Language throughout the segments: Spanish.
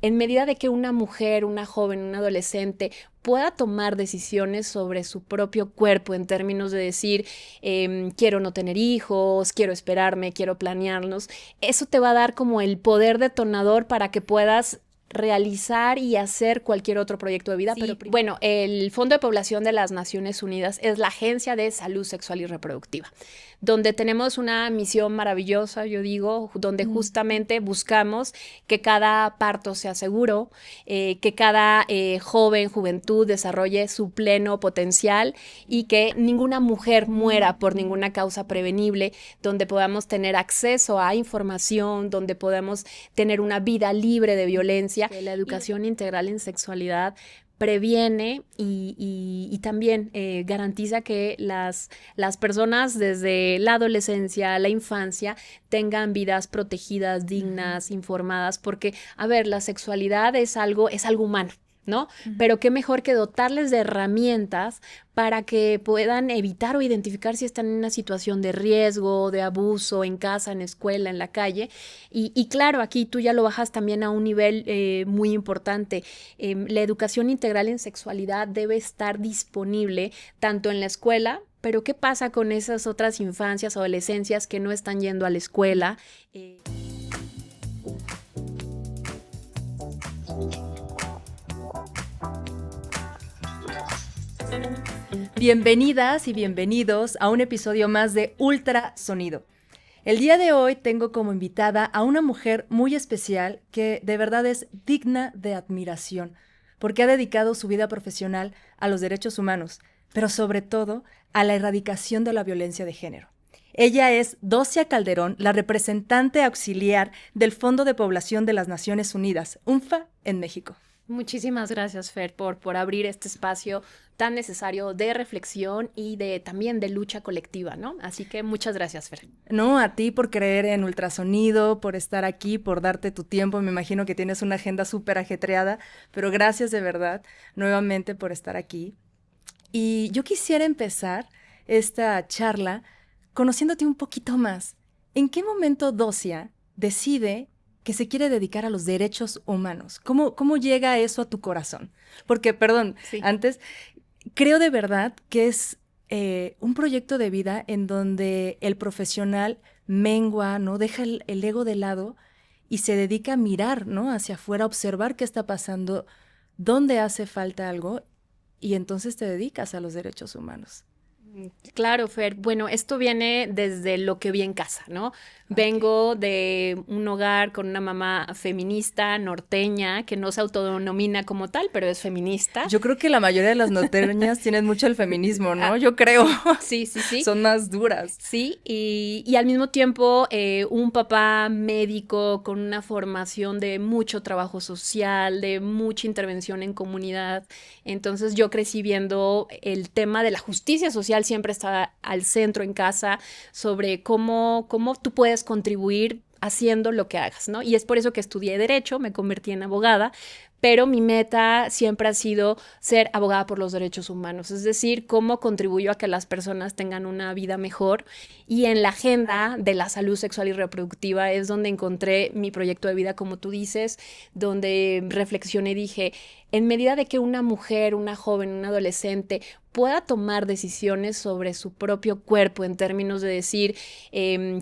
en medida de que una mujer, una joven, un adolescente pueda tomar decisiones sobre su propio cuerpo en términos de decir, quiero no tener hijos, quiero esperarme, quiero planearlos, eso te va a dar como el poder detonador para que puedas realizar y hacer cualquier otro proyecto de vida. Sí, pero bueno, el Fondo de Población de las Naciones Unidas es la Agencia de Salud Sexual y Reproductiva, donde tenemos una misión maravillosa, yo digo, donde justamente buscamos que cada parto sea seguro, que cada joven, juventud desarrolle su pleno potencial y que ninguna mujer muera por ninguna causa prevenible, donde podamos tener acceso a información, donde podamos tener una vida libre de violencia. La educación integral en sexualidad previene y también garantiza que las personas desde la adolescencia, la infancia, tengan vidas protegidas, dignas, informadas, porque, a ver, la sexualidad es algo humano, ¿no? Pero qué mejor que dotarles de herramientas para que puedan evitar o identificar si están en una situación de riesgo, de abuso, en casa, en escuela, en la calle. Y claro, aquí tú ya lo bajas también a un nivel muy importante. La educación integral en sexualidad debe estar disponible tanto en la escuela, pero ¿qué pasa con esas otras infancias, adolescencias que no están yendo a la escuela? Bienvenidas y bienvenidos a un episodio más de Ultrasonido. El día de hoy tengo como invitada a una mujer muy especial que de verdad es digna de admiración, porque ha dedicado su vida profesional a los derechos humanos, pero sobre todo a la erradicación de la violencia de género. Ella es Docia Calderón, la representante auxiliar del Fondo de Población de las Naciones Unidas, UNFPA, en México. Muchísimas gracias, Fer, por abrir este espacio tan necesario de reflexión y también de lucha colectiva, ¿no? Así que muchas gracias, Fer. No, a ti por creer en Ultrasonido, por estar aquí, por darte tu tiempo. Me imagino que tienes una agenda súper ajetreada, pero gracias de verdad nuevamente por estar aquí. Y yo quisiera empezar esta charla conociéndote un poquito más. ¿En qué momento Docia decide que se quiere dedicar a los derechos humanos? ¿Cómo llega eso a tu corazón? Porque, perdón, Sí. antes, creo de verdad que es un proyecto de vida en donde el profesional mengua, ¿no? Deja el ego de lado y se dedica a mirar, ¿no? Hacia afuera, a observar qué está pasando, dónde hace falta algo, y entonces te dedicas a los derechos humanos. Claro, Fer. Bueno, esto viene desde lo que vi en casa, ¿no? Vengo de un hogar con una mamá feminista, norteña, que no se autodenomina como tal, pero es feminista. Yo creo que la mayoría de las norteñas tienen mucho el feminismo, ¿no? Yo creo. Sí, sí, sí. Son más duras. Sí, y al mismo tiempo un papá médico con una formación de mucho trabajo social, de mucha intervención en comunidad. Entonces yo crecí viendo el tema de la justicia social, siempre estaba al centro en casa, sobre cómo tú puedes contribuir haciendo lo que hagas, ¿no? Y es por eso que estudié Derecho, me convertí en abogada, pero mi meta siempre ha sido ser abogada por los derechos humanos, es decir, cómo contribuyo a que las personas tengan una vida mejor. Y en la agenda de la salud sexual y reproductiva es donde encontré mi proyecto de vida, como tú dices, donde reflexioné y dije, en medida de que una mujer, una joven, un adolescente pueda tomar decisiones sobre su propio cuerpo en términos de decir,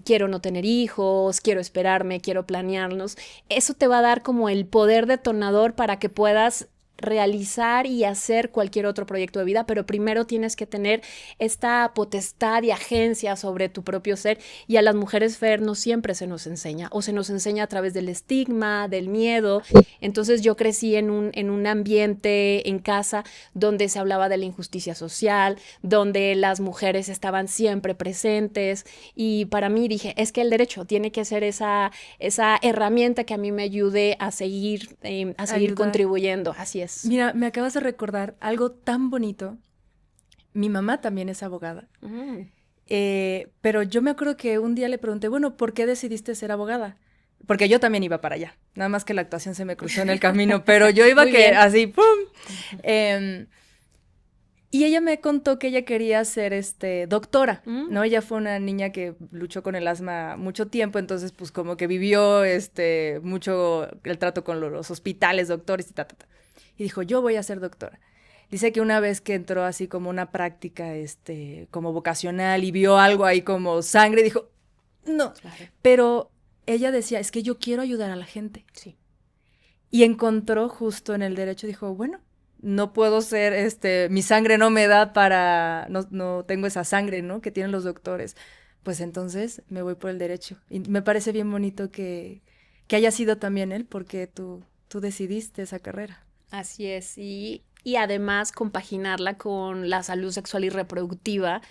quiero no tener hijos, quiero esperarme, quiero planearlos, eso te va a dar como el poder detonador para que puedas realizar y hacer cualquier otro proyecto de vida, pero primero tienes que tener esta potestad y agencia sobre tu propio ser. Y a las mujeres, Fer, no siempre se nos enseña, o se nos enseña a través del estigma, del miedo. Entonces yo crecí en un ambiente en casa donde se hablaba de la injusticia social, donde las mujeres estaban siempre presentes, y para mí dije, es que el derecho tiene que ser esa herramienta que a mí me ayude a seguir contribuyendo. Así es. Mira, me acabas de recordar algo tan bonito. Mi mamá también es abogada. Pero yo me acuerdo que un día le pregunté, bueno, ¿por qué decidiste ser abogada? Porque yo también iba para allá. Nada más que la actuación se me cruzó en el camino, pero yo iba Muy bien. así, ¡pum! Y ella me contó que ella quería ser doctora, Mm. ¿no? Ella fue una niña que luchó con el asma mucho tiempo, entonces pues como que vivió mucho el trato con los hospitales, doctores y ta, ta, ta. Y dijo, yo voy a ser doctora. Dice que una vez que entró así como una práctica, como vocacional y vio algo ahí como sangre, dijo, no. Claro. Pero ella decía, es que yo quiero ayudar a la gente. Sí. Y encontró justo en el derecho, dijo, bueno, no puedo ser, mi sangre no me da para, no tengo esa sangre, ¿no? Que tienen los doctores. Pues entonces me voy por el derecho. Y me parece bien bonito que haya sido también él, porque tú decidiste esa carrera. Así es, y además compaginarla con la salud sexual y reproductiva,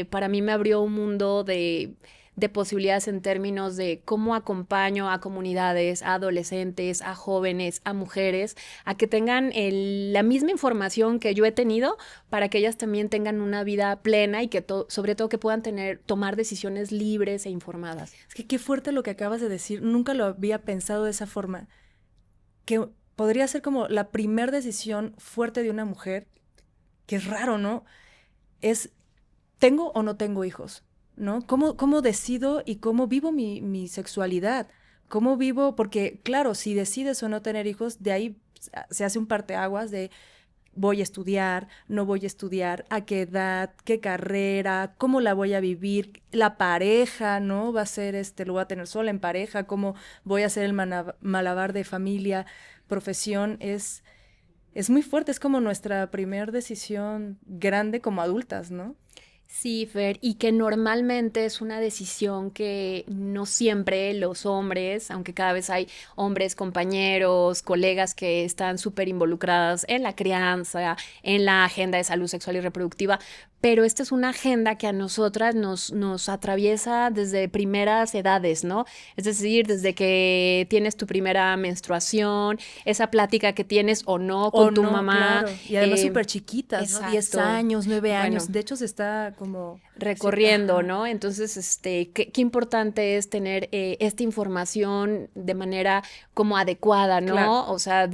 para mí me abrió un mundo de posibilidades en términos de cómo acompaño a comunidades, a adolescentes, a jóvenes, a mujeres, a que tengan la misma información que yo he tenido para que ellas también tengan una vida plena y que sobre todo que puedan tomar decisiones libres e informadas. Es que qué fuerte lo que acabas de decir, nunca lo había pensado de esa forma, que podría ser como la primer decisión fuerte de una mujer, que es raro, ¿no? Es, ¿tengo o no tengo hijos? ¿No? ¿Cómo decido y cómo vivo mi sexualidad? ¿Cómo vivo? Porque, claro, si decides o no tener hijos, de ahí se hace un parteaguas de voy a estudiar, no voy a estudiar, a qué edad, qué carrera, cómo la voy a vivir, la pareja, ¿no? Va a ser, lo voy a tener sola en pareja, cómo voy a hacer el malabar de familia, profesión, es muy fuerte, es como nuestra primera decisión grande como adultas, ¿no? Sí, Fer, y que normalmente es una decisión que no siempre los hombres, aunque cada vez hay hombres, compañeros, colegas que están súper involucradas en la crianza, en la agenda de salud sexual y reproductiva, pero esta es una agenda que a nosotras nos atraviesa desde primeras edades, ¿no? Es decir, desde que tienes tu primera menstruación, esa plática que tienes o no con O tu no, mamá. claro. Y además súper chiquitas, ¿no? 10 Exacto. años, 9 Bueno, años. De hecho, se está como... recorriendo, Ajá, ¿no? Entonces, qué importante es tener esta información de manera como adecuada, claro. ¿no? O sea,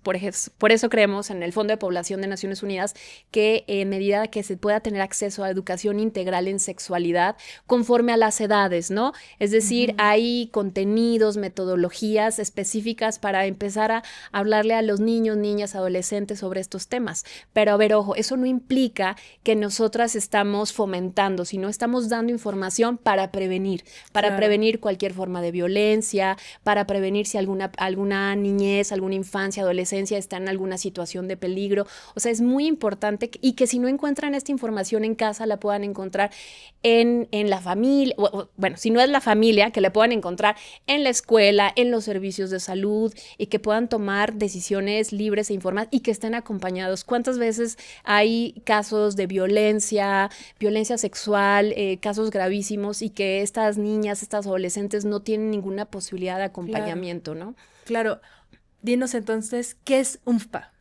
por eso creemos en el Fondo de Población de Naciones Unidas que en medida que se pueda tener acceso a educación integral en sexualidad conforme a las edades, ¿no? Es decir, Ujú. hay contenidos, metodologías específicas para empezar a hablarle a los niños, niñas, adolescentes sobre estos temas. Pero a ver, ojo, eso no implica que nosotras estamos fomentando, sino estamos dando información para Claro. prevenir cualquier forma de violencia, para prevenir si alguna niñez, alguna infancia, adolescencia está en alguna situación de peligro. O sea, es muy importante y que si no encuentran esta información en casa, la puedan encontrar en la familia, bueno, si no es la familia, que la puedan encontrar en la escuela, en los servicios de salud y que puedan tomar decisiones libres e informadas y que estén acompañados. ¿Cuántas veces hay casos de violencia sexual, casos gravísimos y que estas niñas, estas adolescentes no tienen ninguna posibilidad de acompañamiento, Claro. ¿no? Claro. Dinos entonces, ¿qué es UNFPA?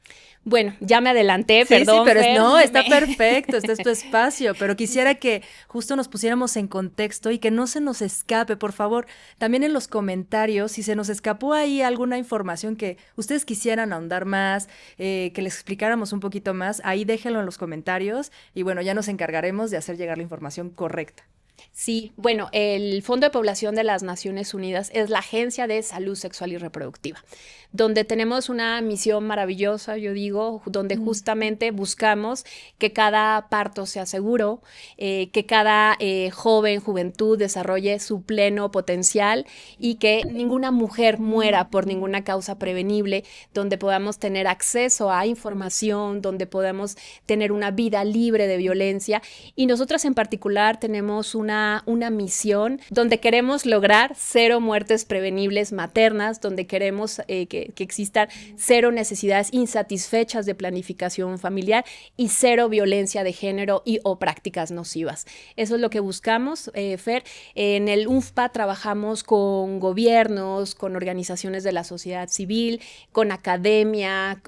Bueno, ya me adelanté, Sí, perdón, pero Fer. no, está perfecto, este es tu espacio, pero quisiera que justo nos pusiéramos en contexto y que no se nos escape, por favor, también en los comentarios, si se nos escapó ahí alguna información que ustedes quisieran ahondar más, que les explicáramos un poquito más, ahí déjenlo en los comentarios y bueno, ya nos encargaremos de hacer llegar la información correcta. Sí, bueno, el Fondo de Población de las Naciones Unidas es la Agencia de Salud Sexual y Reproductiva, donde tenemos una misión maravillosa, yo digo, donde justamente buscamos que cada parto sea seguro, que cada joven, juventud desarrolle su pleno potencial y que ninguna mujer muera por ninguna causa prevenible, donde podamos tener acceso a información, donde podamos tener una vida libre de violencia. Y nosotras en particular tenemos una misión donde queremos lograr 0 muertes prevenibles maternas, donde queremos que existan 0 necesidades insatisfechas de planificación familiar y 0 violencia de género y o prácticas nocivas. Eso es lo que buscamos, Fer. En el UNFPA trabajamos con gobiernos, con organizaciones de la sociedad civil, con academia,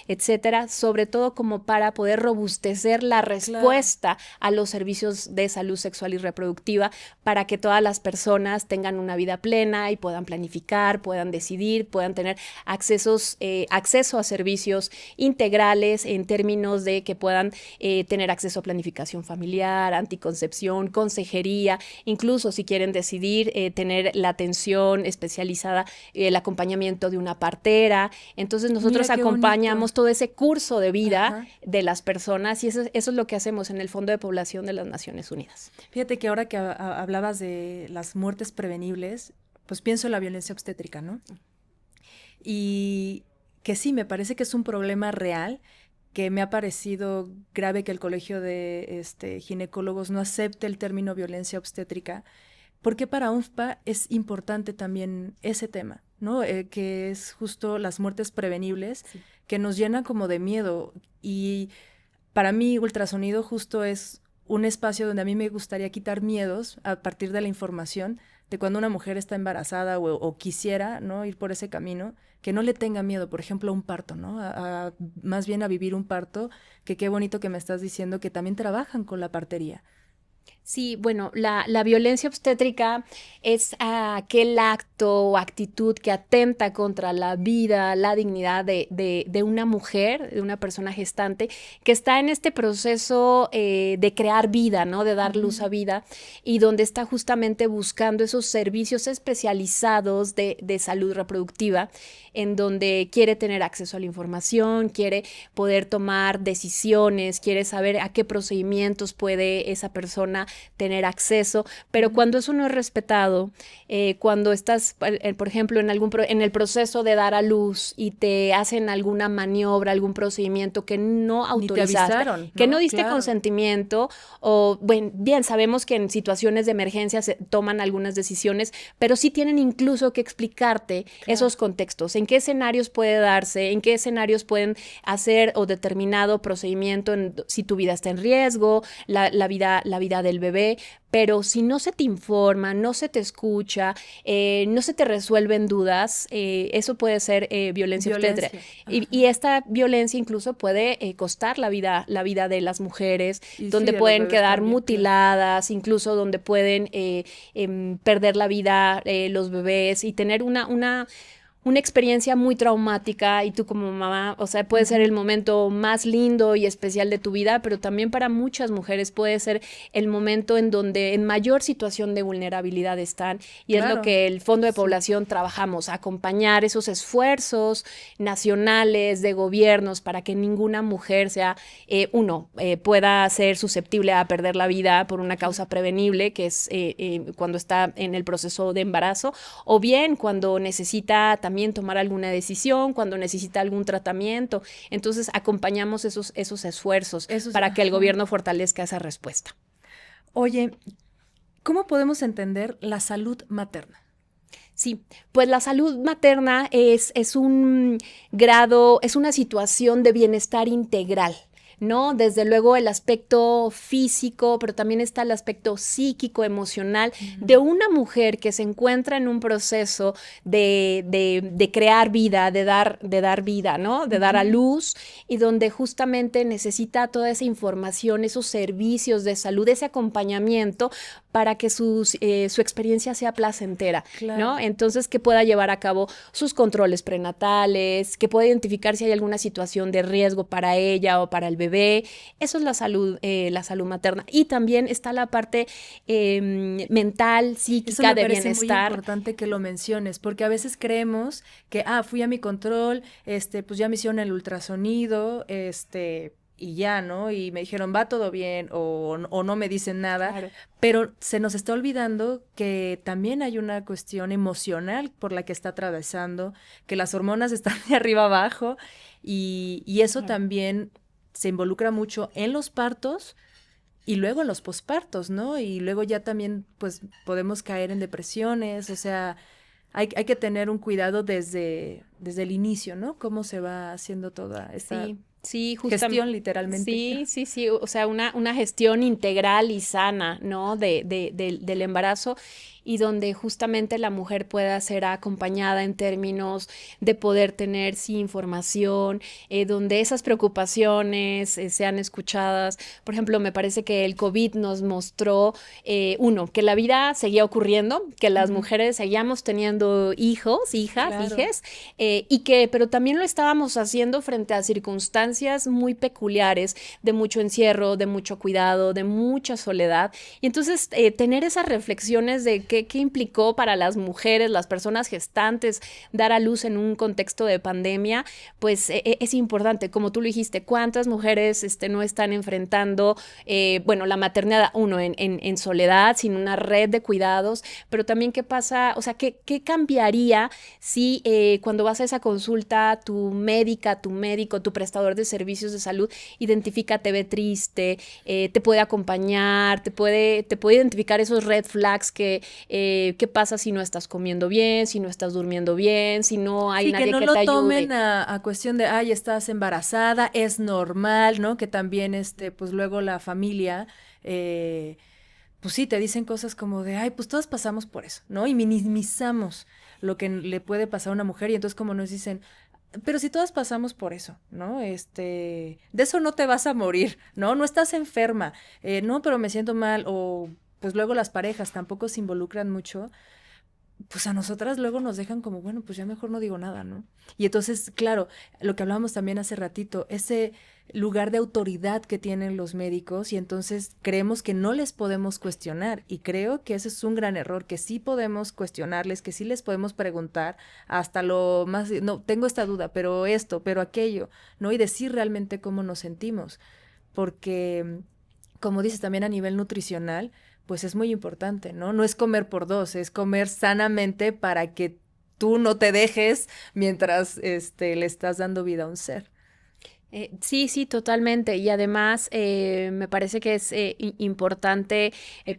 etcétera, sobre todo como para poder robustecer la respuesta a los servicios de salud sexual y reproductiva para que todas las personas tengan una vida plena y puedan planificar, puedan decidir, puedan tener acceso a servicios integrales en términos de que puedan tener acceso a planificación familiar, anticoncepción, consejería, incluso si quieren decidir tener la atención especializada, el acompañamiento de una partera. Entonces nosotros acompañamos todo ese curso de vida de las personas y eso es lo que hacemos en el Fondo de Población de las Naciones Unidas. Fíjate que ahora que hablabas de las muertes prevenibles, pues pienso en la violencia obstétrica, ¿no? Y que sí, me parece que es un problema real, que me ha parecido grave que el Colegio de Ginecólogos no acepte el término violencia obstétrica, porque para UNFPA es importante también ese tema, ¿no? Que es justo las muertes prevenibles, sí, que nos llena como de miedo. Y para mí ultrasonido justo es un espacio donde a mí me gustaría quitar miedos a partir de la información de cuando una mujer está embarazada o quisiera, ¿no?, ir por ese camino, que no le tenga miedo, por ejemplo, a un parto, ¿no? Más bien a vivir un parto, que qué bonito que me estás diciendo que también trabajan con la partería. Sí, bueno, la violencia obstétrica es aquel acto o actitud que atenta contra la vida, la dignidad de una mujer, de una persona gestante, que está en este proceso de crear vida, ¿no? De dar luz a vida, y donde está justamente buscando esos servicios especializados de salud reproductiva, en donde quiere tener acceso a la información, quiere poder tomar decisiones, quiere saber a qué procedimientos puede esa persona tener acceso, pero cuando eso no es respetado, cuando estás, por ejemplo, en el proceso de dar a luz y te hacen alguna maniobra, algún procedimiento que no autorizaste, avisaron, ¿no? Que no diste Claro. consentimiento, o bien, sabemos que en situaciones de emergencia se toman algunas decisiones, pero sí tienen incluso que explicarte esos contextos, en qué escenarios puede darse, en qué escenarios pueden hacer o determinado procedimiento, si tu vida está en riesgo, la vida del bebé, pero si no se te informa, no se te escucha, no se te resuelven dudas, eso puede ser violencia obstétrica. Y esta violencia incluso puede costar la vida de las mujeres, donde pueden quedar también mutiladas, incluso donde pueden perder la vida los bebés y tener una experiencia muy traumática, y tú como mamá, o sea, puede ser el momento más lindo y especial de tu vida, pero también para muchas mujeres puede ser el momento en donde en mayor situación de vulnerabilidad están, y es lo que el Fondo de Población trabajamos, acompañar esos esfuerzos nacionales de gobiernos para que ninguna mujer sea, pueda ser susceptible a perder la vida por una causa prevenible, que es cuando está en el proceso de embarazo, o bien cuando necesita también tomar alguna decisión, cuando necesita algún tratamiento. Entonces acompañamos esos esfuerzos para que el gobierno fortalezca esa respuesta. Oye, ¿cómo podemos entender la salud materna? Sí, pues la salud materna es un grado, es una situación de bienestar integral, ¿no? Desde luego el aspecto físico, pero también está el aspecto psíquico, emocional, de una mujer que se encuentra en un proceso de crear vida, de dar vida, ¿no? De dar a luz, y donde justamente necesita toda esa información, esos servicios de salud, ese acompañamiento para que su experiencia sea placentera, ¿no? Entonces, que pueda llevar a cabo sus controles prenatales, que pueda identificar si hay alguna situación de riesgo para ella o para el bebé. Eso es la salud materna. Y también está la parte mental, psíquica, de bienestar. Eso me parece muy importante que lo menciones, porque a veces creemos que, fui a mi control, pues ya me hicieron el ultrasonido, y ya, ¿no? Y me dijeron, va todo bien, o no me dicen nada, pero se nos está olvidando que también hay una cuestión emocional por la que está atravesando, que las hormonas están de arriba abajo, y eso también se involucra mucho en los partos y luego en los pospartos, ¿no? Y luego ya también, pues, podemos caer en depresiones, o sea, hay que tener un cuidado desde el inicio, ¿no? Cómo se va haciendo toda esta gestión, literalmente. Sí, o sea, una gestión integral y sana, ¿no? Del embarazo. y donde justamente la mujer pueda ser acompañada en términos de poder tener sí información, donde esas preocupaciones sean escuchadas. Por ejemplo, me parece que el COVID nos mostró, uno, que la vida seguía ocurriendo, que las mujeres seguíamos teniendo hijos, hijas, Claro. hijes, pero también lo estábamos haciendo frente a circunstancias muy peculiares, de mucho encierro, de mucho cuidado, de mucha soledad. Y entonces tener esas reflexiones de qué implicó para las mujeres, las personas gestantes, dar a luz en un contexto de pandemia, pues es importante. Como tú lo dijiste, ¿cuántas mujeres no están enfrentando, bueno, la maternidad, uno, en soledad, sin una red de cuidados, pero también qué pasa, o sea, qué cambiaría si cuando vas a esa consulta, tu médica, tu médico, tu prestador de servicios de salud identifica, te ve triste, te puede acompañar, te puede identificar esos red flags qué pasa si no estás comiendo bien, si no estás durmiendo bien, si no hay Sí, que nadie no que lo te ayude. tomen a cuestión de, ay, estás embarazada, es normal, ¿no? Que también, pues luego la familia, eh, pues sí, te dicen cosas como de, ay, pues todas pasamos por eso, ¿no? Y minimizamos lo que le puede pasar a una mujer y entonces como nos dicen, pero si todas pasamos por eso, ¿no? De eso no te vas a morir, ¿no? No estás enferma, no, pero me siento mal o... Pues luego las parejas tampoco se involucran mucho, pues a nosotras luego nos dejan como, bueno, pues ya mejor no digo nada, ¿no? Y entonces, claro, lo que hablábamos también hace ratito, ese lugar de autoridad que tienen los médicos y entonces creemos que no les podemos cuestionar y creo que ese es un gran error, que sí podemos cuestionarles, que sí les podemos preguntar hasta lo más, no, tengo esta duda, pero esto, pero aquello, ¿no? Y decir realmente cómo nos sentimos, porque como dices también a nivel nutricional, pues es muy importante, ¿no? No es comer por dos, es comer sanamente para que tú no te dejes mientras le estás dando vida a un ser. Sí, sí, totalmente. Y además me parece que es importante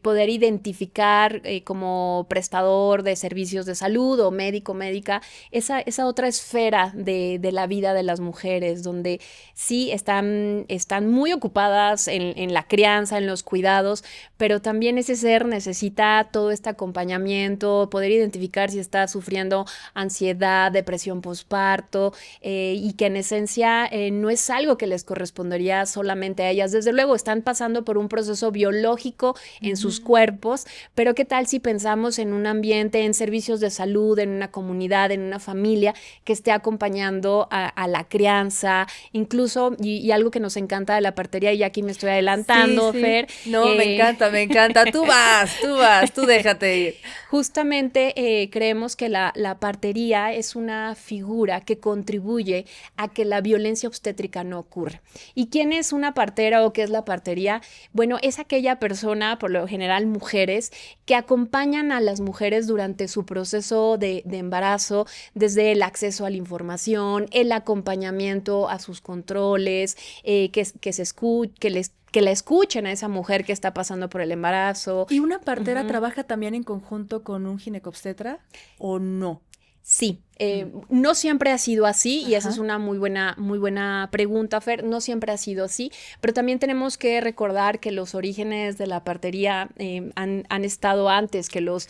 poder identificar como prestador de servicios de salud o médico, médica, esa otra esfera de la vida de las mujeres, donde sí están muy ocupadas en la crianza, en los cuidados, pero también ese ser necesita todo este acompañamiento, poder identificar si está sufriendo ansiedad, depresión postparto, y que en esencia no es algo que les correspondería solamente a ellas. Desde luego están pasando por un proceso biológico en sus cuerpos, pero ¿qué tal si pensamos en un ambiente, en servicios de salud, en una comunidad, en una familia que esté acompañando a la crianza, incluso, y algo que nos encanta de la partería, y aquí me estoy Sí, adelantando, sí. Fer, No, me encanta, me encanta. Tú déjate ir. justamente creemos que la partería es una figura que contribuye a que la violencia obstétrica no ocurra. ¿Y quién es una partera o qué es la partería? Bueno, es aquella persona, por lo general mujeres, que acompañan a las mujeres durante su proceso de embarazo, desde el acceso a la información, el acompañamiento a sus controles, que la escuchen a esa mujer que está pasando por el embarazo. ¿Y una partera Ujú. trabaja también en conjunto con un ginecobstetra o no? Sí, Mm. no siempre ha sido así y esa es Ajá. una muy buena pregunta, Fer. No siempre ha sido así, pero también tenemos que recordar que los orígenes de la partería han estado antes que los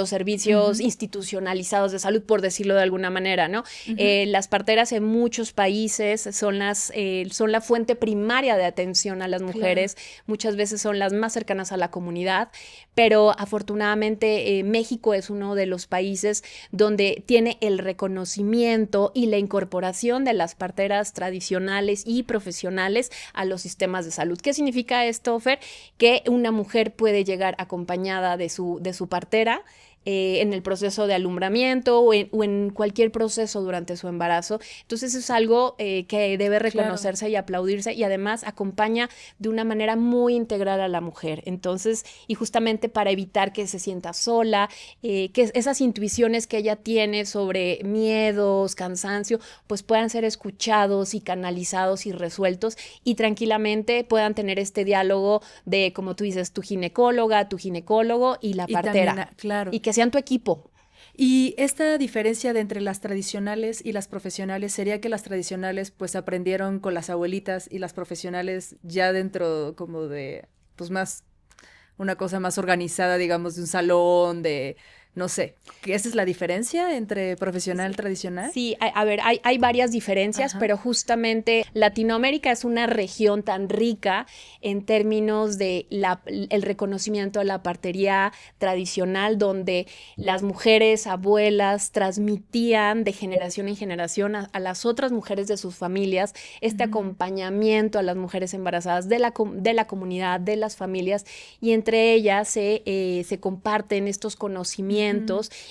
servicios Ujú, institucionalizados de salud, por decirlo de alguna manera, ¿no? ujú. Las parteras en muchos países son la fuente primaria de atención a las Claro. mujeres, muchas veces son las más cercanas a la comunidad, pero afortunadamente México es uno de los países donde tiene el reconocimiento y la incorporación de las parteras tradicionales y profesionales a los sistemas de salud. ¿Qué significa esto, Fer? Que una mujer puede llegar acompañada de su partera en el proceso de alumbramiento o en cualquier proceso durante su embarazo. Entonces es algo que debe Claro. reconocerse y aplaudirse y además acompaña de una manera muy integral a la mujer. Entonces, y justamente para evitar que se sienta sola, que esas intuiciones que ella tiene sobre miedos, cansancio, pues puedan ser escuchados y canalizados y resueltos y tranquilamente puedan tener este diálogo de, como tú dices, tu ginecóloga, tu ginecólogo y la Y también, partera claro. y que sean tu equipo. Y esta diferencia de entre las tradicionales y las profesionales sería que las tradicionales pues aprendieron con las abuelitas y las profesionales ya dentro como de pues más una cosa más organizada, digamos, de un salón, de, no sé, ¿que esa es la diferencia entre profesional tradicional? Sí, a ver, hay varias diferencias, Ajá. pero justamente Latinoamérica es una región tan rica en términos de el reconocimiento a la partería tradicional, donde las mujeres abuelas transmitían de generación en generación a las otras mujeres de sus familias este Ujú, acompañamiento a las mujeres embarazadas de la comunidad, de las familias, y entre ellas se comparten estos ujú. conocimientos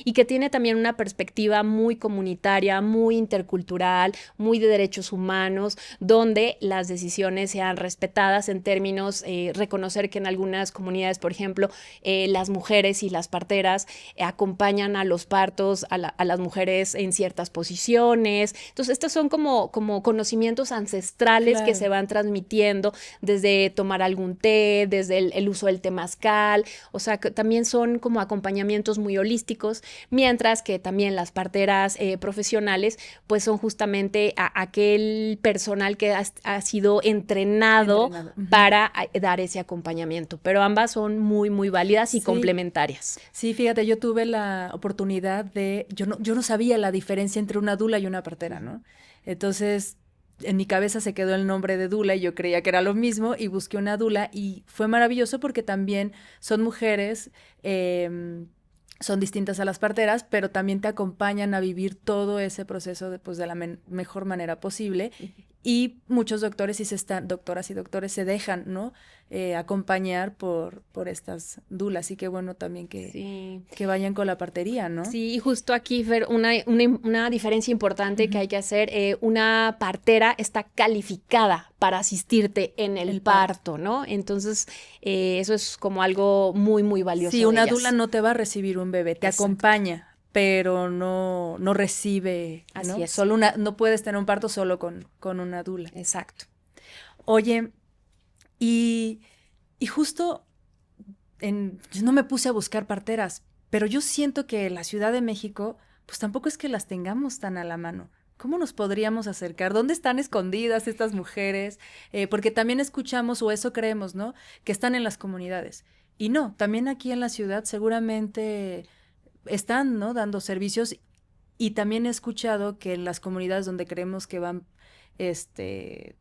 y que tiene también una perspectiva muy comunitaria, muy intercultural, muy de derechos humanos, donde las decisiones sean respetadas en términos, reconocer que en algunas comunidades, por ejemplo, las mujeres y las parteras acompañan a los partos, a las mujeres en ciertas posiciones. Entonces, estos son como conocimientos ancestrales que se Claro. van transmitiendo desde tomar algún té, desde el uso del temazcal, o sea, que también son como acompañamientos muy holísticos, mientras que también las parteras profesionales pues son justamente aquel personal que ha sido entrenado Entrenado. Ujú. para dar ese acompañamiento, pero ambas son muy, muy válidas y Sí, complementarias. sí, fíjate, yo tuve la oportunidad de, yo no sabía la diferencia entre una dula y una partera, ¿no? Entonces, en mi cabeza se quedó el nombre de dula y yo creía que era lo mismo y busqué una dula y fue maravilloso porque también son mujeres, son distintas a las parteras, pero también te acompañan a vivir todo ese proceso de, pues, de la mejor manera posible. Y muchos doctores y doctoras y doctores se dejan, ¿no? Acompañar por estas dulas. Y qué bueno también Sí. que vayan con la partería, ¿no? Sí, y justo aquí, Fer, una diferencia importante que Ujú. hay que hacer, una partera está calificada para asistirte en el El parto. parto, ¿no? Entonces, eso es como algo muy, muy Sí, valioso de una dula ellas. no te va a recibir un bebé, te Exacto, acompaña, pero no recibe, así ¿no? es, Solo una, no puedes tener un parto solo con una dula. exacto. Oye, y, y justo yo no me puse a buscar parteras, pero yo siento que la Ciudad de México, pues tampoco es que las tengamos tan a la mano. ¿Cómo nos podríamos acercar? ¿Dónde están escondidas estas mujeres? Porque también escuchamos, o eso creemos, ¿no? Que están en las comunidades. Y no, también aquí en la ciudad seguramente están, ¿no? Dando servicios. Y también he escuchado que en las comunidades donde creemos que van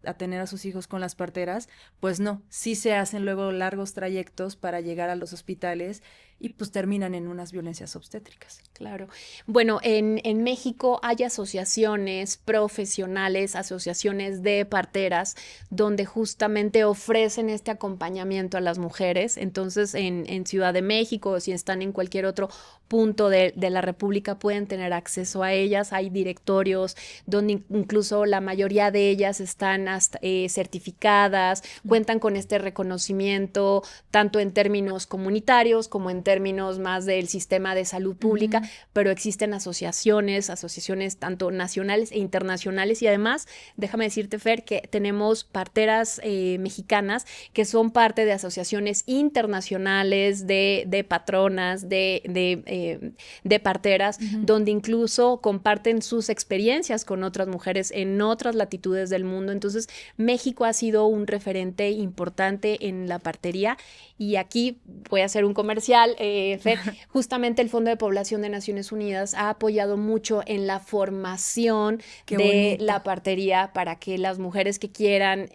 a tener a sus hijos con las parteras, pues no, sí se hacen luego largos trayectos para llegar a los hospitales y pues terminan en unas violencias obstétricas. Claro. Bueno, en México hay asociaciones profesionales, asociaciones de parteras, donde justamente ofrecen este acompañamiento a las mujeres. Entonces, en Ciudad de México, o si están en cualquier otro punto de la República, pueden tener acceso a ellas. Hay directorios donde incluso la mayoría de ellas están hasta, certificadas, cuentan con este reconocimiento, tanto en términos comunitarios como en términos más del sistema de salud pública, Ujú. pero existen asociaciones tanto nacionales e internacionales, y además, déjame decirte, Fer, que tenemos parteras mexicanas que son parte de asociaciones internacionales de patronas, de parteras, Ujú. donde incluso comparten sus experiencias con otras mujeres en otras latitudes del mundo. Entonces, México ha sido un referente importante en la partería, y aquí voy a hacer un comercial, Fer, justamente el Fondo de Población de Naciones Unidas ha apoyado mucho en la formación Qué de la bonito. partería para que las mujeres que quieran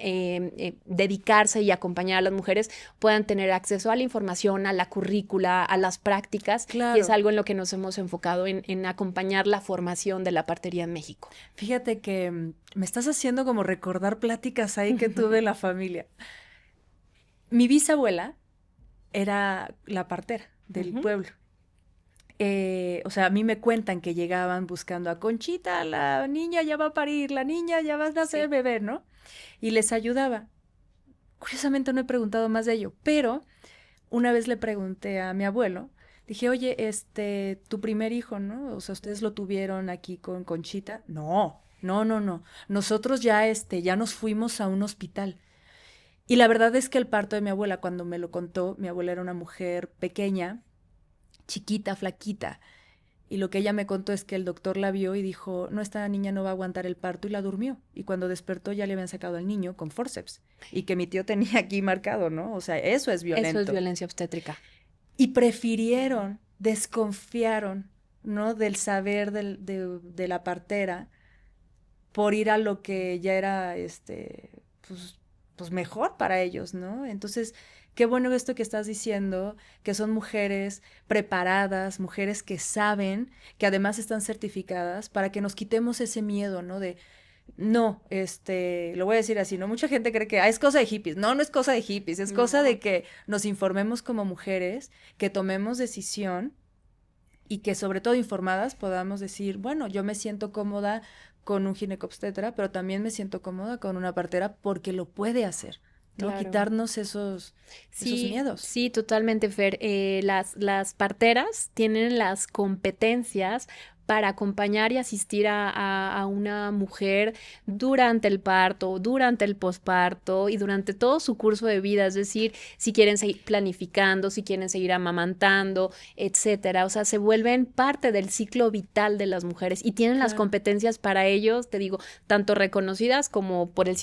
dedicarse y acompañar a las mujeres puedan tener acceso a la información, a la currícula, a las prácticas, y es Claro. algo en lo que nos hemos enfocado en acompañar la formación de la partería en México. Fíjate que me estás haciendo como recordar pláticas ahí que tuve en la familia. Mi bisabuela era la partera del Ujú. pueblo. O sea, a mí me cuentan que llegaban buscando a Conchita, la niña ya va a parir, la niña ya va a nacer Sí. bebé, ¿no? Y les ayudaba. Curiosamente no he preguntado más de ello, pero una vez le pregunté a mi abuelo, dije, oye, tu primer hijo, ¿no? O sea, ¿ustedes lo tuvieron aquí con Conchita? No, no, no, no. Nosotros ya, ya nos fuimos a un hospital. Y la verdad es que el parto de mi abuela, cuando me lo contó, mi abuela era una mujer pequeña, chiquita, flaquita. Y lo que ella me contó es que el doctor la vio y dijo, no, esta niña no va a aguantar el parto, y la durmió. Y cuando despertó ya le habían sacado al niño con forceps. Y que mi tío tenía aquí marcado, ¿no? O sea, eso es violento. Eso es violencia obstétrica. Y prefirieron, desconfiaron, ¿no? Del saber de la partera por ir a lo que ya era, pues mejor para ellos, ¿no? Entonces, qué bueno esto que estás diciendo, que son mujeres preparadas, mujeres que saben, que además están certificadas, para que nos quitemos ese miedo, ¿no? No, lo voy a decir así, ¿no? Mucha gente cree que es cosa de hippies. No, no es cosa de hippies, es cosa de que nos informemos como mujeres, que tomemos decisión y que sobre todo informadas podamos decir, bueno, yo me siento cómoda con un ginecobstetra, pero también me siento cómoda con una partera porque lo puede hacer, ¿no? Claro. Quitarnos esos miedos. Sí, totalmente, Fer. Las parteras tienen las competencias para acompañar y asistir a una mujer durante el parto, durante el posparto y durante todo su curso de vida, es decir, si quieren seguir planificando, si quieren seguir amamantando, etcétera. O sea, se vuelven parte del ciclo vital de las mujeres y tienen las competencias para ellos, te digo, tanto reconocidas como por el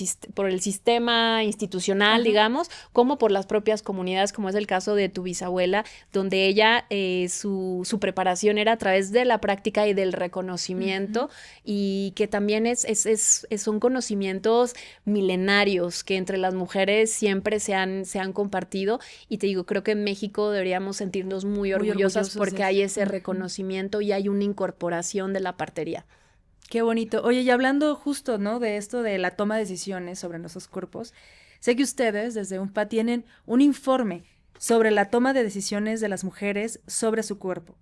sistema institucional, digamos, como por las propias comunidades, como es el caso de tu bisabuela, donde ella, su preparación era a través de la práctica y del reconocimiento, y que también son conocimientos milenarios que entre las mujeres siempre se han compartido, y te digo, creo que en México deberíamos sentirnos muy orgullosas porque hay ese reconocimiento y hay una incorporación de la partería. Qué bonito. Oye, y hablando justo, ¿no? De esto de la toma de decisiones sobre nuestros cuerpos, sé que ustedes desde UNPA tienen un informe sobre la toma de decisiones de las mujeres sobre su cuerpo.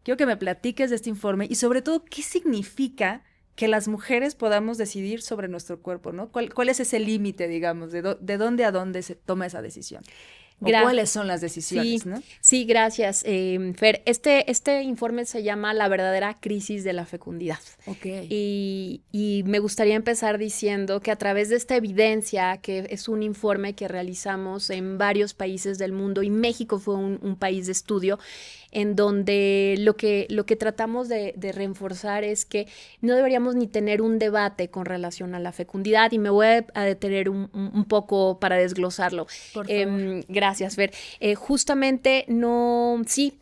Quiero que me platiques de este informe y sobre todo qué significa que las mujeres podamos decidir sobre nuestro cuerpo, ¿no? ¿Cuál es ese límite, digamos, de dónde a dónde se toma esa decisión? ¿O cuáles son las decisiones, sí, ¿no? Sí, gracias, Fer. Este informe se llama La verdadera crisis de la fecundidad. Ok. Y me gustaría empezar diciendo que a través de esta evidencia, que es un informe que realizamos en varios países del mundo, y México fue un país de estudio, en donde lo que tratamos de reforzar es que no deberíamos ni tener un debate con relación a la fecundidad, y me voy a detener un poco para desglosarlo. Por favor. Gracias, Fer. Justamente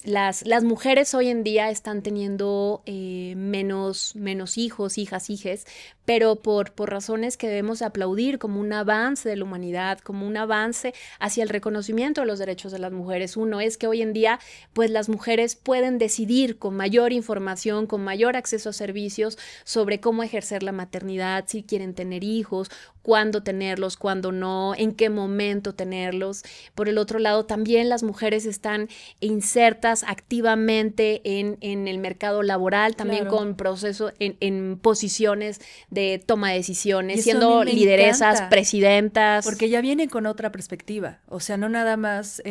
las mujeres hoy en día están teniendo menos hijos, hijas, hijes, pero por razones que debemos aplaudir, como un avance de la humanidad, como un avance hacia el reconocimiento de los derechos de las mujeres. Uno es que hoy en día, pues las mujeres pueden decidir con mayor información, con mayor acceso a servicios sobre cómo ejercer la maternidad, si quieren tener hijos, cuándo tenerlos, cuándo no, en qué momento tenerlos. Por el otro lado, también las mujeres están insertas activamente en el mercado laboral, también con procesos, en posiciones de toma de decisiones, siendo lideresas, presidentas. Porque ya vienen con otra perspectiva, o sea, no nada más,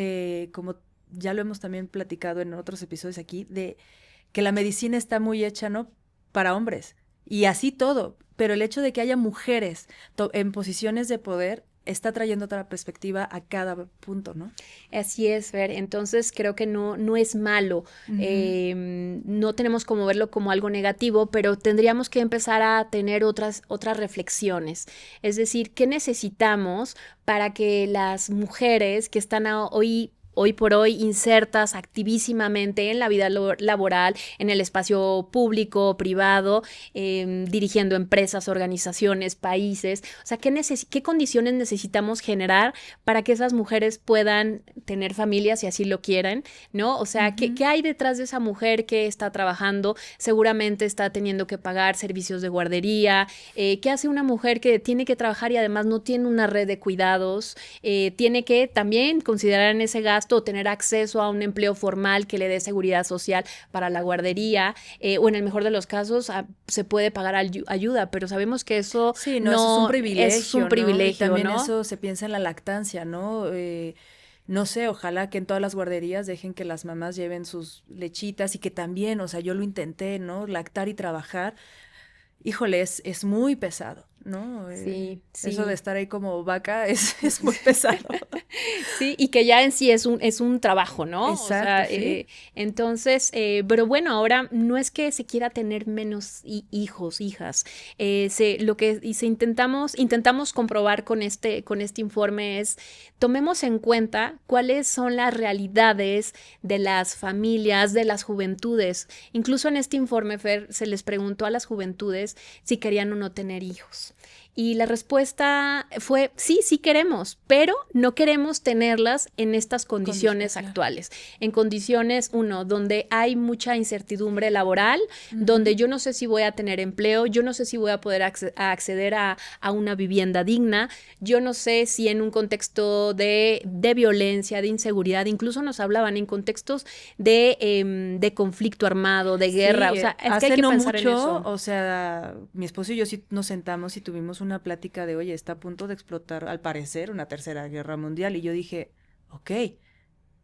como ya lo hemos también platicado en otros episodios aquí, de que la medicina está muy hecha, ¿no?, para hombres, y así todo, pero el hecho de que haya mujeres en posiciones de poder está trayendo otra perspectiva a cada punto, ¿no? Así es, Fer. Entonces creo que no es malo. No tenemos como verlo como algo negativo, pero tendríamos que empezar a tener otras reflexiones. Es decir, ¿qué necesitamos para que las mujeres que están hoy por hoy insertas activísimamente en la vida laboral, en el espacio público, privado, dirigiendo empresas, organizaciones, países? O sea, ¿qué condiciones necesitamos generar para que esas mujeres puedan tener familias si así lo quieren, ¿no? O sea, ¿qué hay detrás de esa mujer que está trabajando? Seguramente está teniendo que pagar servicios de guardería. ¿Qué hace una mujer que tiene que trabajar y además no tiene una red de cuidados? Tiene que también considerar en ese gasto o tener acceso a un empleo formal que le dé seguridad social para la guardería, o en el mejor de los casos se puede pagar ayuda, pero sabemos que eso eso es un privilegio, es un privilegio, ¿no? Y también ¿no? eso se piensa en la lactancia, ¿no? No sé, ojalá que en todas las guarderías dejen que las mamás lleven sus lechitas, y que también, o sea, yo lo intenté, ¿no?, lactar y trabajar. Híjole, es muy pesado, ¿no? Sí, Eso de sí. estar ahí como vaca es muy pesado. Sí, y que ya en sí es un trabajo, ¿no? O Exacto, sea, sí. entonces, pero bueno, ahora no es que se quiera tener menos hijos, hijas. Lo que y se intentamos comprobar con este informe es, tomemos en cuenta cuáles son las realidades de las familias, de las juventudes. Incluso en este informe, Fer, se les preguntó a las juventudes si querían o no tener hijos. Y la respuesta fue, sí, sí queremos, pero no queremos tenerlas en estas condiciones Claro. actuales, en condiciones, uno, donde hay mucha incertidumbre laboral, donde Ujú. yo no sé si voy a tener empleo, yo no sé si voy a poder acceder a una vivienda digna, yo no sé si en un contexto de violencia, de inseguridad, incluso nos hablaban en contextos de conflicto armado, de guerra, Sí, o sea, es que hay hace que no pensar en mucho, eso. o sea, mi esposo y yo sí nos sentamos y tuvimos una plática de, oye, está a punto de explotar, al parecer, una tercera guerra mundial. Y yo dije, ok,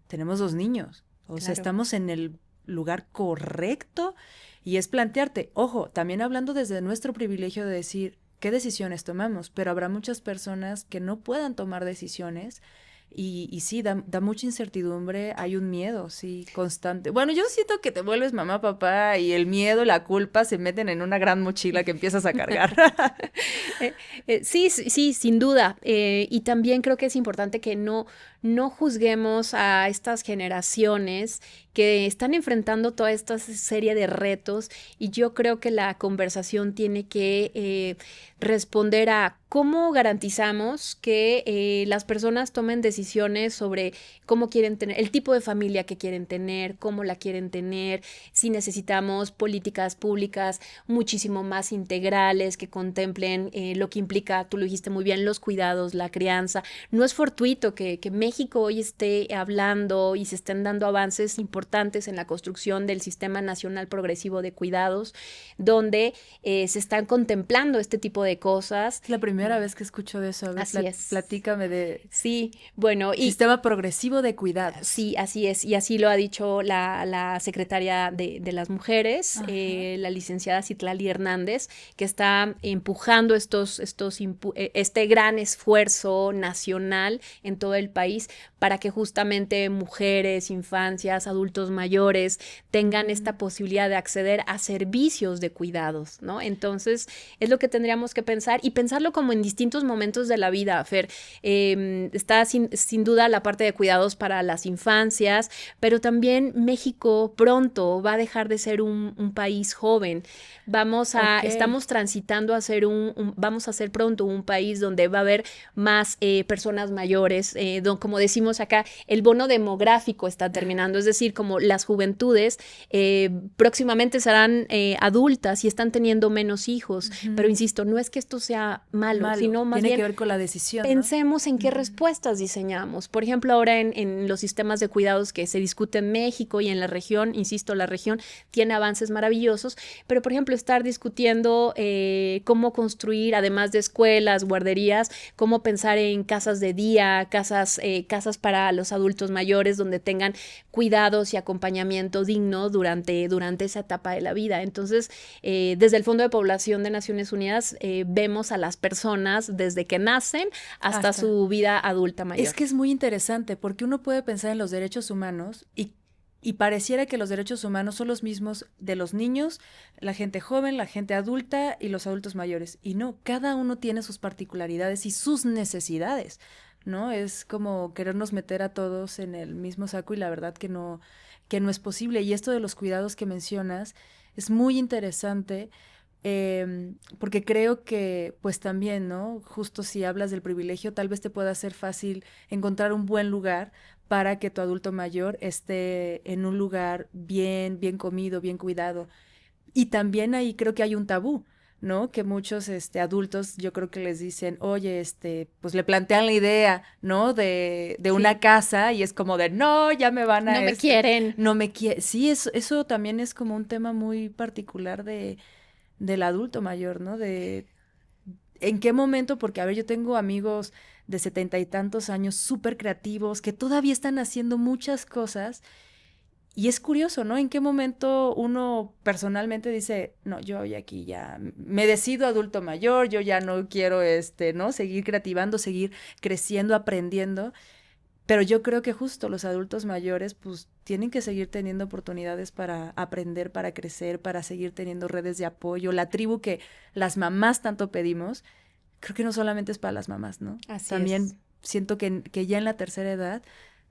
tenemos 2 niños, o sea, Claro. estamos en el lugar correcto y es plantearte, ojo, también hablando desde nuestro privilegio de decir qué decisiones tomamos, pero habrá muchas personas que no puedan tomar decisiones y sí, da mucha incertidumbre, hay un miedo, sí, constante. Bueno, yo siento que te vuelves mamá, papá y el miedo, la culpa se meten en una gran mochila que empiezas a cargar. Sí, sí, sin duda. Y también creo que es importante que no juzguemos a estas generaciones que están enfrentando toda esta serie de retos y yo creo que la conversación tiene que responder a cómo garantizamos que las personas tomen decisiones sobre cómo quieren tener, el tipo de familia que quieren tener, cómo la quieren tener, si necesitamos políticas públicas muchísimo más integrales que contemplen lo que implica, tú lo dijiste muy bien, los cuidados, la crianza. No es fortuito que México hoy esté hablando y se estén dando avances importantes en la construcción del Sistema Nacional Progresivo de Cuidados, donde se están contemplando este tipo de cosas. Es la primera vez que escucho de eso. A ver, Así es. platícame de Sí, bueno, sistema progresivo de cuidados. sí, así es, y así lo ha dicho la secretaria de las mujeres, Ajá. la licenciada Citlali Hernández, que está empujando este gran esfuerzo nacional en todo el país para que justamente mujeres, infancias, adultos mayores tengan Ujú. esta posibilidad de acceder a servicios de cuidados, ¿no? Entonces, es lo que tendríamos que pensar y pensarlo como en distintos momentos de la vida, Fer. Está sin duda la parte de cuidados para las infancias, pero también México pronto va a dejar de ser un país joven. Ok. Estamos transitando a ser vamos a ser pronto un país donde va a haber más personas mayores, como decimos acá, el bono demográfico está terminando, es decir, como las juventudes próximamente serán adultas y están teniendo menos hijos, pero Ujú. insisto, no es que esto sea malo, Malo. sino más Tiene que bien ver con la decisión, ¿no? pensemos en qué Ujú. respuestas diseñamos. Por ejemplo, ahora en los sistemas de cuidados que se discuten en México y en la región, insisto, la región tiene avances maravillosos, pero por ejemplo, estar discutiendo cómo construir, además de escuelas, guarderías, cómo pensar en casas de día, casas para los adultos mayores, donde tengan cuidados y acompañamiento digno durante esa etapa de la vida. Entonces, desde el Fondo de Población de Naciones Unidas, vemos a las personas desde que nacen hasta Hasta. su vida adulta Es mayor. que es muy interesante porque uno puede pensar en los derechos humanos y pareciera que los derechos humanos son los mismos de los niños, la gente joven, la gente adulta y los adultos mayores. Y no, cada uno tiene sus particularidades y sus necesidades, ¿no? Es como querernos meter a todos en el mismo saco y la verdad que no es posible. Y esto de los cuidados que mencionas es muy interesante porque creo que pues también, ¿no? Justo si hablas del privilegio, tal vez te pueda ser fácil encontrar un buen lugar para que tu adulto mayor esté en un lugar bien comido, bien cuidado. Y también ahí creo que hay un tabú, ¿no? Que muchos adultos yo creo que les dicen, oye, pues le plantean la idea, ¿no? De Sí, una casa y es como de, no, ya me van no a, me quieren. no me quiere. Sí, eso también es como un tema muy particular del adulto mayor, ¿no? De en qué momento, porque a ver, yo tengo amigos de 70 y tantos años súper creativos que todavía están haciendo muchas cosas Y es curioso, ¿no? ¿En qué momento uno personalmente dice, no, yo hoy aquí ya me decido adulto mayor, yo ya no quiero, ¿no? Seguir creativando, seguir creciendo, aprendiendo. Pero yo creo que justo los adultos mayores, pues, tienen que seguir teniendo oportunidades para aprender, para crecer, para seguir teniendo redes de apoyo. La tribu que las mamás tanto pedimos, creo que no solamente es para las mamás, ¿no? Así También es. siento que ya en la tercera edad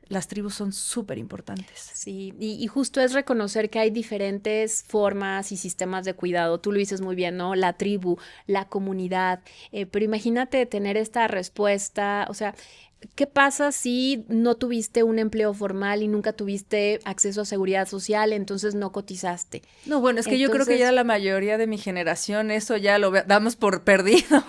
las tribus son súper importantes. Sí, y justo es reconocer que hay diferentes formas y sistemas de cuidado. Tú lo dices muy bien, ¿no? La tribu, la comunidad. Pero imagínate tener esta respuesta, o sea, ¿qué pasa si no tuviste un empleo formal y nunca tuviste acceso a seguridad social, entonces no cotizaste? No, bueno, es que yo creo que ya Entonces, la mayoría de mi generación eso ya lo damos por perdido.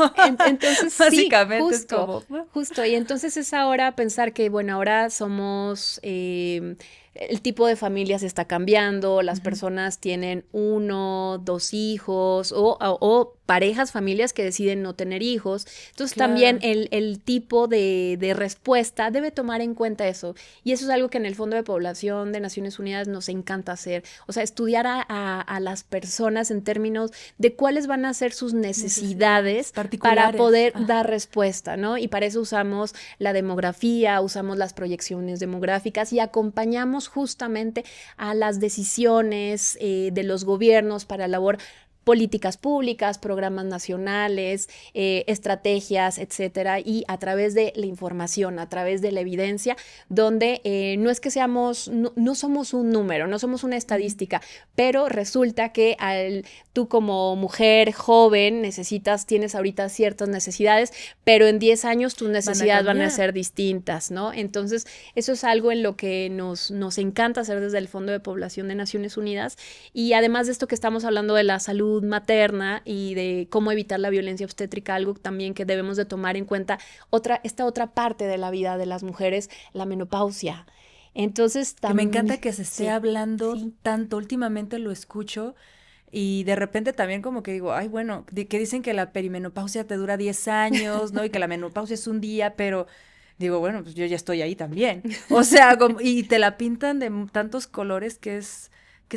Entonces sí, Básicamente es justo, como, "Bueno". justo. Y entonces es ahora pensar que, bueno, ahora somos, el tipo de familias está cambiando, las Ujú, personas tienen uno, dos hijos o parejas, familias que deciden no tener hijos. Entonces también claro. el tipo de respuesta debe tomar en cuenta eso. Y eso es algo que en el Fondo de Población de Naciones Unidas nos encanta hacer. O sea, estudiar a las personas en términos de cuáles van a ser sus Necesidades necesidades para particulares. poder dar Ajá. respuesta, ¿no? Y para eso usamos la demografía, usamos las proyecciones demográficas y acompañamos justamente a las decisiones de los gobiernos para elaborar políticas públicas, programas nacionales, estrategias, etcétera, y a través de la información, a través de la evidencia, donde no es que seamos, no somos un número, no somos una Ujú. estadística, pero resulta que tú como mujer joven tienes ahorita ciertas necesidades, pero en 10 años tus Van a necesidades van a cambiar. ser distintas, ¿no? Entonces, eso es algo en lo que nos encanta hacer desde el Fondo de Población de Naciones Unidas. Y además de esto que estamos hablando de la salud materna y de cómo evitar la violencia obstétrica, algo también que debemos de tomar en cuenta, esta otra parte de la vida de las mujeres, la menopausia. Entonces, Que me también, encanta que se esté sí, hablando sí, tanto, últimamente lo escucho y de repente también como que digo, ay, bueno, que dicen que la perimenopausia te dura 10 años, ¿no? Y que la menopausia es un día, pero digo, bueno, pues yo ya estoy ahí también. O sea, y te la pintan de tantos colores que es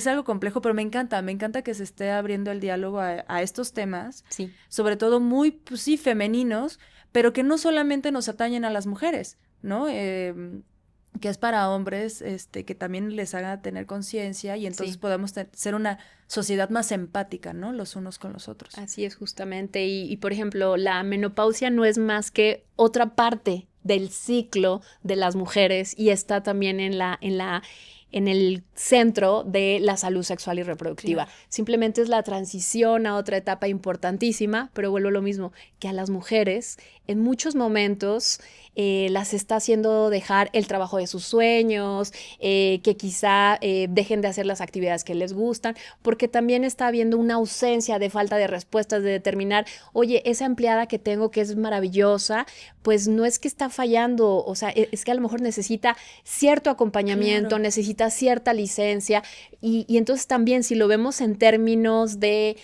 algo complejo, pero me encanta que se esté abriendo el diálogo a estos temas, sí, sobre todo muy, pues sí, femeninos, pero que no solamente nos atañen a las mujeres, ¿no? Que es para hombres, que también les haga tener conciencia y entonces sí. podamos ser una sociedad más empática, ¿no? Los unos con los otros. Así es justamente. Por ejemplo, la menopausia no es más que otra parte del ciclo de las mujeres y está también en el centro de la salud sexual y reproductiva. Claro. Simplemente es la transición a otra etapa importantísima, pero vuelvo a lo mismo, que a las mujeres en muchos momentos las está haciendo dejar el trabajo de sus sueños, que quizá dejen de hacer las actividades que les gustan, porque también está habiendo una ausencia de falta de respuestas, de determinar, oye, esa empleada que tengo que es maravillosa, pues no es que está fallando, o sea, es que a lo mejor necesita cierto acompañamiento, Claro. necesita cierta licencia, y entonces también si lo vemos en términos de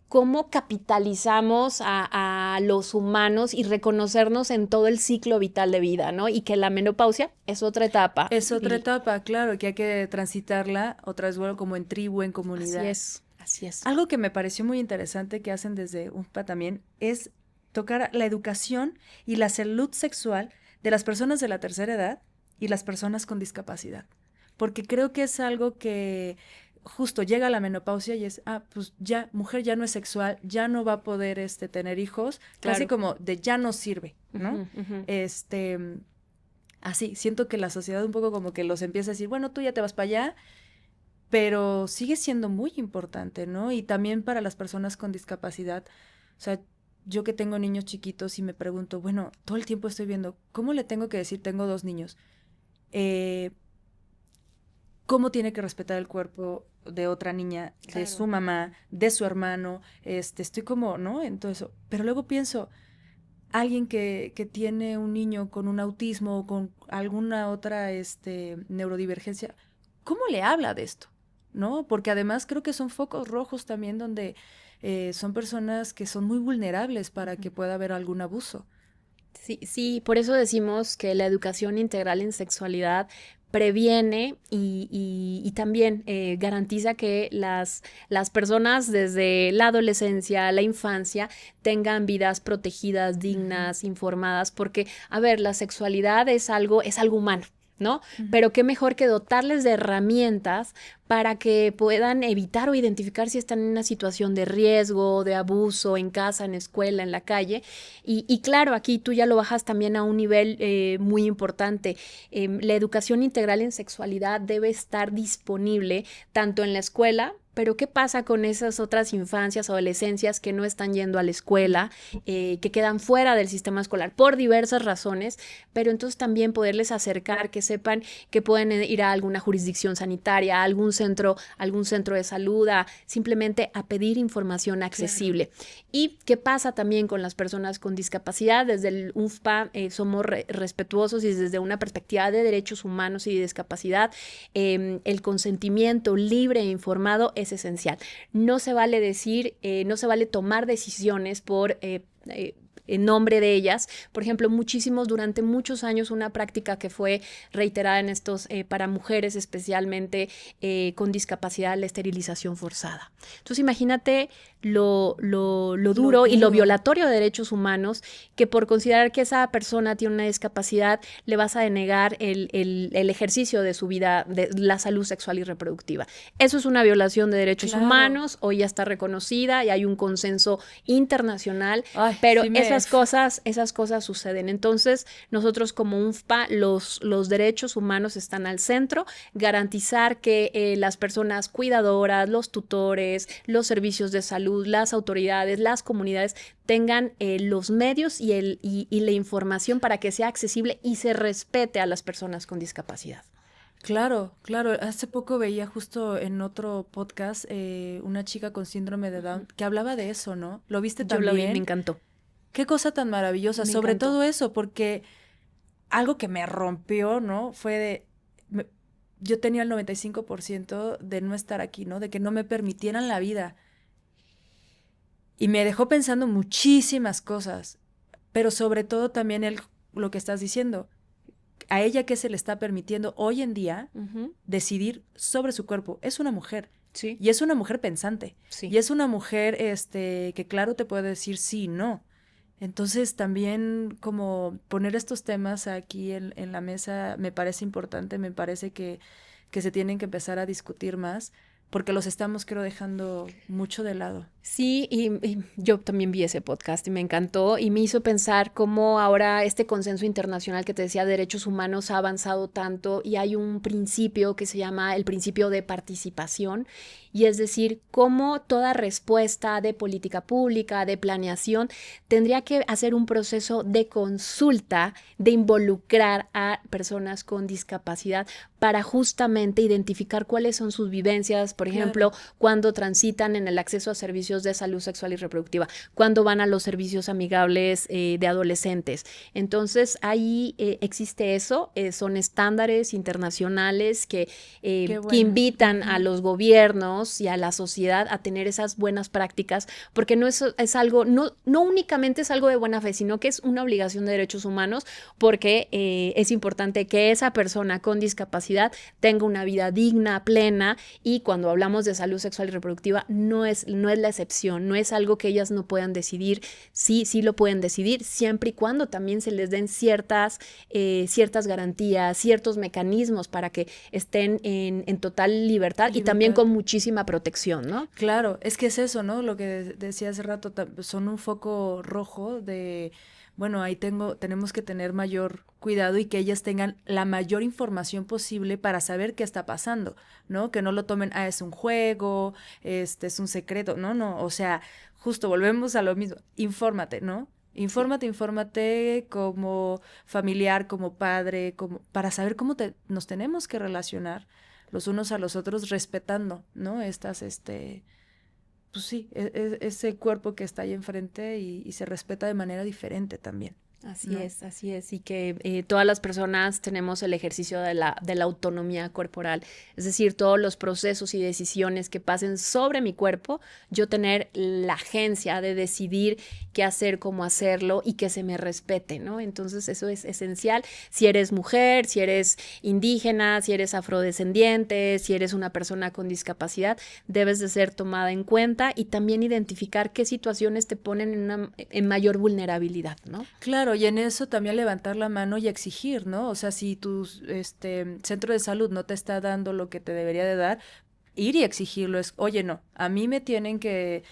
cómo capitalizamos a los humanos y reconocernos en todo el ciclo vital de vida, ¿no? Y que la menopausia es otra etapa. Es otra Y etapa, claro, que hay que transitarla otra vez, bueno, como en tribu, en así comunidad. es, así es. Algo que me pareció muy interesante que hacen desde UNFPA también es tocar la educación y la salud sexual de las personas de la tercera edad y las personas con discapacidad. Porque creo que es algo que justo llega a la menopausia y es, pues ya, mujer ya no es sexual, ya no va a poder tener hijos, casi Claro. como de ya no sirve, ¿no? Ujú, ujú. Este, así, siento que la sociedad un poco como que los empieza a decir, bueno, tú ya te vas para allá, pero sigue siendo muy importante, ¿no? Y también para las personas con discapacidad, o sea, yo que tengo niños chiquitos y me pregunto, bueno, todo el tiempo estoy viendo, ¿cómo le tengo que decir? Tengo dos niños. Eh, ¿Cómo tiene que respetar el cuerpo de otra niña, de Claro. su mamá, de su hermano? Estoy como, ¿no? En todo eso. Pero luego pienso, alguien que tiene un niño con un autismo o con alguna otra neurodivergencia, ¿cómo le habla de esto? ¿No? Porque además creo que son focos rojos también donde son personas que son muy vulnerables para que Ujú. pueda haber algún abuso. Sí, sí, por eso decimos que la educación integral en sexualidad previene y también garantiza que las personas desde la adolescencia, la infancia, tengan vidas protegidas, dignas, informadas, porque, a ver, la sexualidad es algo humano, ¿no? Pero qué mejor que dotarles de herramientas para que puedan evitar o identificar si están en una situación de riesgo, de abuso, en casa, en escuela, en la calle. Y claro, aquí tú ya lo bajas también a un nivel muy importante. La educación integral en sexualidad debe estar disponible tanto en la escuela. Pero ¿qué pasa con esas otras infancias, adolescencias que no están yendo a la escuela, que quedan fuera del sistema escolar por diversas razones? Pero entonces también poderles acercar, que sepan que pueden ir a alguna jurisdicción sanitaria, a algún centro de salud, simplemente a pedir información accesible. Claro. ¿Y qué pasa también con las personas con discapacidad? Desde el UNFPA somos respetuosos y desde una perspectiva de derechos humanos y de discapacidad, el consentimiento libre e informado es esencial. No se vale decir, no se vale tomar decisiones por en nombre de ellas. Por ejemplo, durante muchos años, una práctica que fue reiterada en estos, para mujeres especialmente con discapacidad, la esterilización forzada. Entonces, imagínate lo duro y lo violatorio de derechos humanos, que por considerar que esa persona tiene una discapacidad, le vas a denegar el ejercicio de su vida, de la salud sexual y reproductiva. Eso es una violación de derechos humanos, hoy ya está reconocida y hay un consenso internacional, pero sí esas cosas suceden. Entonces, nosotros como UNFPA, los derechos humanos están al centro, garantizar que las personas cuidadoras, los tutores, los servicios de salud, las autoridades, las comunidades tengan los medios y la información para que sea accesible y se respete a las personas con discapacidad. Claro, claro. Hace poco veía justo en otro podcast una chica con síndrome de Down que hablaba de eso, ¿no? ¿Lo viste también? Yo lo vi, me encantó. Qué cosa tan maravillosa, sobre todo eso, porque algo que me rompió, ¿no? Fue yo tenía el 95% de no estar aquí, ¿no? De que no me permitieran la vida. Y me dejó pensando muchísimas cosas, pero sobre todo también lo que estás diciendo. A ella que se le está permitiendo hoy en día decidir sobre su cuerpo. Es una mujer. Sí. Y es una mujer pensante. Sí. Y es una mujer que claro te puede decir sí y no. Entonces también como poner estos temas aquí en la mesa me parece importante, me parece que se tienen que empezar a discutir más, porque los estamos, creo, dejando mucho de lado. Sí, y yo también vi ese podcast y me encantó y me hizo pensar cómo ahora este consenso internacional que te decía de derechos humanos ha avanzado tanto y hay un principio que se llama el principio de participación, y es decir, cómo toda respuesta de política pública, de planeación, tendría que hacer un proceso de consulta, de involucrar a personas con discapacidad para justamente identificar cuáles son sus vivencias, por ejemplo, cuando transitan en el acceso a servicios de salud sexual y reproductiva, cuando van a los servicios amigables de adolescentes. Entonces, ahí existe eso, son estándares internacionales que invitan a los gobiernos y a la sociedad a tener esas buenas prácticas, porque no es algo, no únicamente es algo de buena fe, sino que es una obligación de derechos humanos, porque es importante que esa persona con discapacidad tenga una vida digna, plena, y cuando hablamos de salud sexual y reproductiva no es la excepción, no es algo que ellas no puedan decidir, sí lo pueden decidir, siempre y cuando también se les den ciertas garantías, ciertos mecanismos para que estén en total libertad y también con muchísima protección, ¿no? Claro, es que es eso, ¿no? Lo que decía hace rato, son un foco rojo de, bueno, ahí tenemos que tener mayor cuidado y que ellas tengan la mayor información posible para saber qué está pasando, ¿no? Que no lo tomen, es un juego, es un secreto, no, o sea, justo volvemos a lo mismo, infórmate, ¿no? Infórmate como familiar, como padre, para saber cómo nos tenemos que relacionar los unos a los otros respetando, ¿no? Pues sí, ese cuerpo que está ahí enfrente y se respeta de manera diferente también. Así ¿no? así es, y que todas las personas tenemos el ejercicio de la autonomía corporal, es decir, todos los procesos y decisiones que pasen sobre mi cuerpo, yo tener la agencia de decidir qué hacer, cómo hacerlo y que se me respete, ¿no? Entonces eso es esencial si eres mujer, si eres indígena, si eres afrodescendiente, si eres una persona con discapacidad, debes de ser tomada en cuenta y también identificar qué situaciones te ponen en mayor vulnerabilidad, ¿no? Claro, y en eso también levantar la mano y exigir, ¿no? O sea, si tu centro de salud no te está dando lo que te debería de dar, ir y exigirlo es, oye, no, a mí me tienen que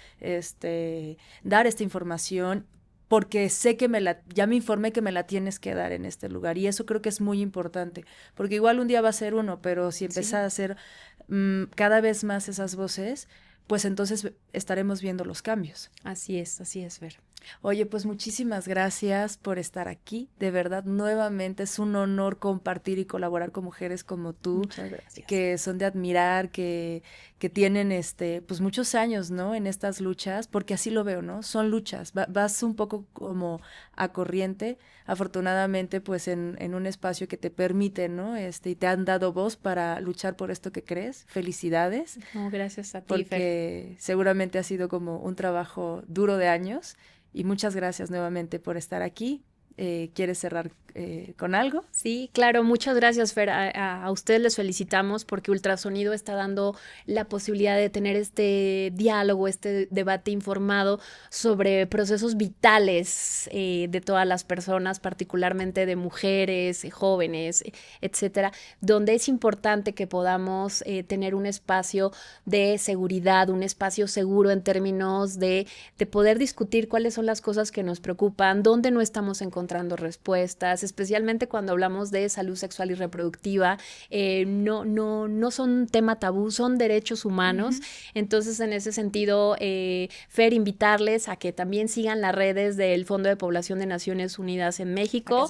dar esta información porque sé que ya me informé que me la tienes que dar en este lugar. Y eso creo que es muy importante, porque igual un día va a ser uno, pero si empieza a ser cada vez más esas voces, pues entonces estaremos viendo los cambios. Así es, Ver. Oye, pues muchísimas gracias por estar aquí. De verdad, nuevamente es un honor compartir y colaborar con mujeres como tú, Muchas gracias. que son de admirar, que tienen pues muchos años, ¿no? En estas luchas, porque así lo veo, ¿no? Son luchas. Vas un poco como a corriente, afortunadamente, pues en un espacio que te permite, ¿no? Y te han dado voz para luchar por esto que crees. Felicidades. No, gracias a ti, Fer. Porque seguramente ha sido como un trabajo duro de años. Y muchas gracias nuevamente por estar aquí. ¿Quieres cerrar con algo? Sí, claro, muchas gracias, Fer. A ustedes les felicitamos porque Ultrasonido está dando la posibilidad de tener este diálogo, este debate informado sobre procesos vitales de todas las personas, particularmente de mujeres, jóvenes, etcétera, donde es importante que podamos tener un espacio de seguridad, un espacio seguro en términos de poder discutir cuáles son las cosas que nos preocupan, dónde no estamos encontrando respuestas, especialmente cuando hablamos de salud sexual y reproductiva, no son un tema tabú, son derechos humanos. Entonces, en ese sentido, Fer, invitarles a que también sigan las redes del Fondo de Población de Naciones Unidas en México,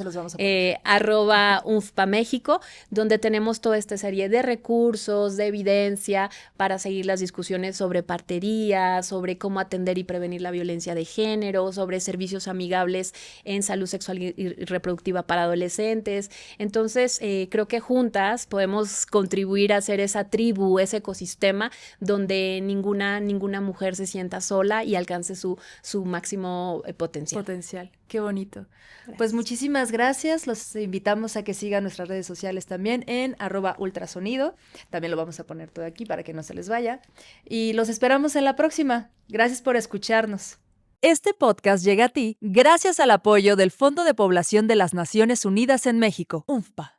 @UNFPA-México, donde tenemos toda esta serie de recursos, de evidencia para seguir las discusiones sobre partería, sobre cómo atender y prevenir la violencia de género, sobre servicios amigables en salud sexual y reproductiva para adolescentes. Entonces, creo que juntas podemos contribuir a hacer esa tribu, ese ecosistema donde ninguna mujer se sienta sola y alcance su máximo potencial. Qué bonito. Gracias. Pues muchísimas gracias. Los invitamos a que sigan nuestras redes sociales también en @ultrasonido. También lo vamos a poner todo aquí para que no se les vaya. Y los esperamos en la próxima. Gracias por escucharnos. Este podcast llega a ti gracias al apoyo del Fondo de Población de las Naciones Unidas en México, UNFPA.